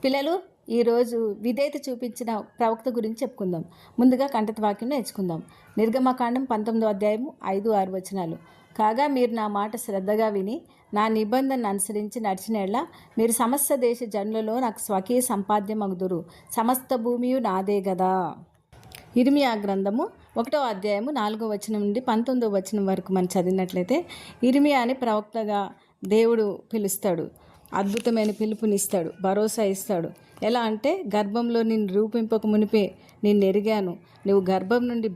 పిల్లలు, ఈరోజు విధేయత చూపించిన ప్రవక్త గురించి చెప్పుకుందాం. ముందుగా కంటత వాక్యం నేర్చుకుందాం. నిర్గమకాండం 19వ అధ్యాయము 5-6 వచనాలు. కాగా మీరు నా మాట శ్రద్ధగా విని నా నిబంధనను అనుసరించి నడిచినట్లా మీరు సమస్త దేశ జనులలో నాకు స్వకీయ సంపాద్యం అగుదురు. సమస్త భూమియు నాదే గదా. ఇర్మియా గ్రంథము 1వ అధ్యాయము 4వ వచనం నుండి 19వ వచనం వరకు మనం చదివినట్లయితే ఇర్మియాని ప్రవక్తగా దేవుడు పిలుస్తాడు. అద్భుతమైన పిలుపునిస్తాడు, భరోసా ఇస్తాడు. ఎలా అంటే, గర్భంలో నిన్ను రూపింపక మునిపే నేను ఎరిగాను, నువ్వు గర్భం నుండి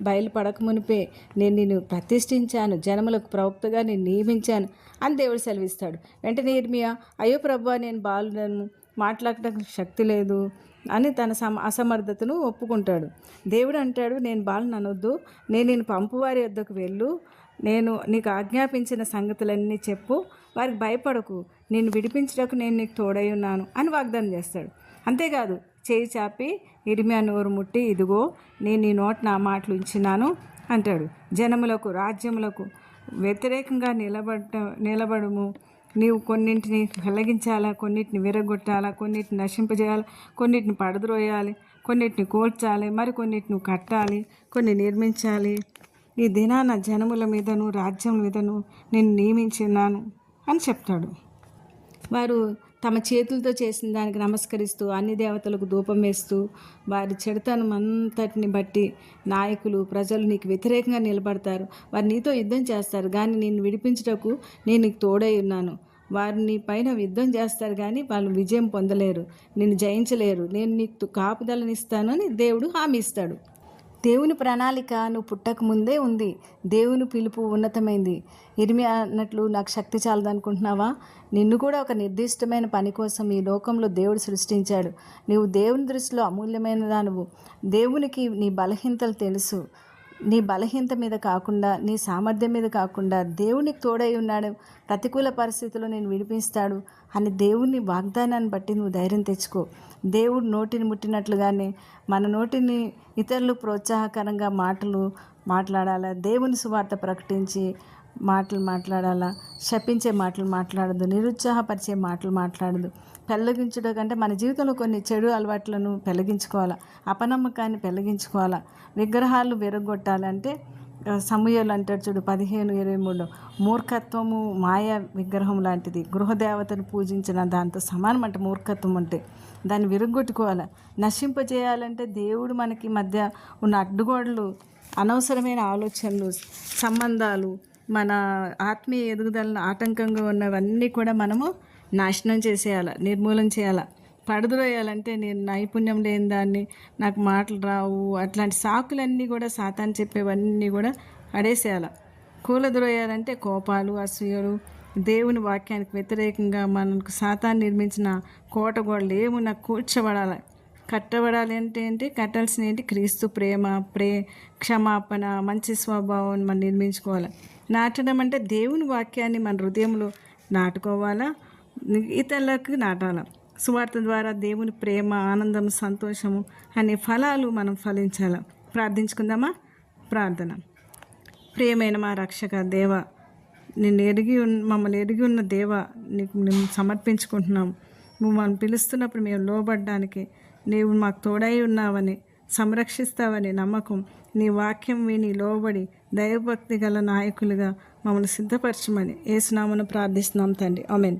బయలుపడక మునిపే నేను నిన్ను ప్రతిష్ఠించాను, జనములకు ప్రవక్తగా నేను నియమించాను అని దేవుడు సెలవిస్తాడు. వెంటనే ఇర్మియా, అయ్యో ప్రభువా, నేను బాలుడను, మాట్లాడటానికి శక్తి లేదు అని తన అసమర్థతను ఒప్పుకుంటాడు. దేవుడు అంటాడు, నేను బాలను అనొద్దు, నేను నేను పంపువారి వద్దకు వెళ్ళు, నేను నీకు ఆజ్ఞాపించిన సంగతులన్నీ చెప్పు, వారికి భయపడకు, నేను విడిపించడానికి నేను నీకు తోడై ఉన్నాను అని వాగ్దానం చేస్తాడు. అంతేకాదు, చేయి చాపి ఇర్మియా నోరు ముట్టి, ఇదిగో నేను నీ నోట నా మాటలు ఉంచినాను అంటాడు. జనములకు రాజ్యములకు వ్యతిరేకంగా నిలబడము, నీవు కొన్నింటిని వెలిగించాలా, కొన్నిటిని విరగొట్టాలా, కొన్నిటిని నశింపజేయాలి, కొన్నిటిని పడద్రోయాలి, కొన్నిటిని కోల్చాలి, మరి కొన్నిటిని కట్టాలి, కొన్ని నిర్మించాలి. ఈ దినాన జనముల మీదను రాజ్యం మీదను నేను నియమించున్నాను అని చెప్తాడు. వారు తమ చేతులతో చేసిన దానికి నమస్కరిస్తూ అన్ని దేవతలకు ధూపం వేస్తూ వారి చెడుతనం అంతటిని బట్టి నాయకులు, ప్రజలు నీకు వ్యతిరేకంగా నిలబడతారు. వారు నీతో యుద్ధం చేస్తారు, కానీ నేను విడిపించుటకు నేను నీకు తోడై ఉన్నాను. వారు నీ పైన యుద్ధం చేస్తారు, కానీ వాళ్ళు విజయం పొందలేరు, నిన్ను జయించలేరు. నేను నీకు కాపుదలనిస్తాను అని దేవుడు హామీ ఇస్తాడు. దేవుని ప్రణాళిక నువ్వు పుట్టక ముందే ఉంది. దేవుని పిలుపు ఉన్నతమైంది. ఇర్మియా అన్నట్లు నాకు శక్తి చాలదనుకుంటున్నావా? నిన్ను కూడా ఒక నిర్దిష్టమైన పని కోసం ఈ లోకంలో దేవుడు సృష్టించాడు. నీవు దేవుని దృష్టిలో అమూల్యమైన దానివు. దేవునికి నీ బలహీనతలు తెలుసు. నీ బలహీనత మీద కాకుండా, నీ సామర్థ్యం మీద కాకుండా దేవునికి తోడై ఉన్నాడు, ప్రతికూల పరిస్థితుల్లో నేను విడిపిస్తాడు అని దేవుని వాగ్దానాన్ని బట్టి నువ్వు ధైర్యం తెచ్చుకో. దేవుడు నోటిని ముట్టినట్లుగానే మన నోటిని ఇతరులు ప్రోత్సాహకరంగా మాటలు మాట్లాడాలా, దేవుని సువార్త ప్రకటించి మాటలు మాట్లాడాలా, శపించే మాటలు మాట్లాడదు, నిరుత్సాహపరిచే మాటలు మాట్లాడదు. పెళ్ళగించడం కంటే మన జీవితంలో కొన్ని చెడు అలవాట్లను పెళ్ళగించుకోవాలా, అపనమ్మకాన్ని పెళ్ళగించుకోవాలా, విగ్రహాలు విరగొట్టాలంటే సమూయేలు అంటాడు చూడు 15:23, మూర్ఖత్వము మాయా విగ్రహం లాంటిది, గృహదేవతను పూజించిన దాంతో సమానమంట మూర్ఖత్వం అంటే. దాన్ని విరగొట్టుకోవాలి. నశింపజేయాలంటే దేవుడు మనకి మధ్య ఉన్న అడ్డుగోడలు, అనవసరమైన ఆలోచనలు, సంబంధాలు, మన ఆత్మీయ ఎదుగుదలను ఆటంకంగా ఉన్నవన్నీ కూడా మనము నాశనం చేసేయాలి, నిర్మూలన చేయాలి. పడద్రోయాలంటే నేను నైపుణ్యం లేని దాన్ని, నాకు మాటలు రావు, అట్లాంటి సాకులన్నీ కూడా సాతాను చెప్పేవన్నీ కూడా అడేసేయాలి. కూలద్రోయాలంటే కోపాలు, అసూయలు, దేవుని వాక్యానికి వ్యతిరేకంగా మనకు సాతాను నిర్మించిన కోటగోడలు ఏమున్నా కూర్చబడాలి. కట్టబడాలి అంటే ఏంటి? కట్టాల్సిన ఏంటి? క్రీస్తు ప్రేమ, క్షమాపణ, మంచి స్వభావం మనం నిర్మించుకోవాలి. నాటడం అంటే దేవుని వాక్యాన్ని మన హృదయంలో నాటుకోవాలా, ఇతరులకు నాటాలి. సువార్త ద్వారా దేవుని ప్రేమ, ఆనందం, సంతోషము అనే ఫలాలు మనం ఫలించాలి. ప్రార్థించుకుందామా? ప్రార్థన. ప్రియమైన మా రక్షక దేవ, మమ్మల్ని ఎరిగి ఉన్న దేవ, నీకు మేము సమర్పించుకుంటున్నాం. నువ్వు మనం పిలుస్తున్నప్పుడు మేము లోబడ్డానికి నీవు మాకు తోడై ఉన్నావని, సంరక్షిస్తావని నమ్మకం, నీ వాక్యం విని లోబడి దైవభక్తి గల నాయకులుగా మమ్మల్ని సిద్ధపరచమని యేసు నామమున ప్రార్థిస్తున్నాం తండ్రి. ఆమేన్.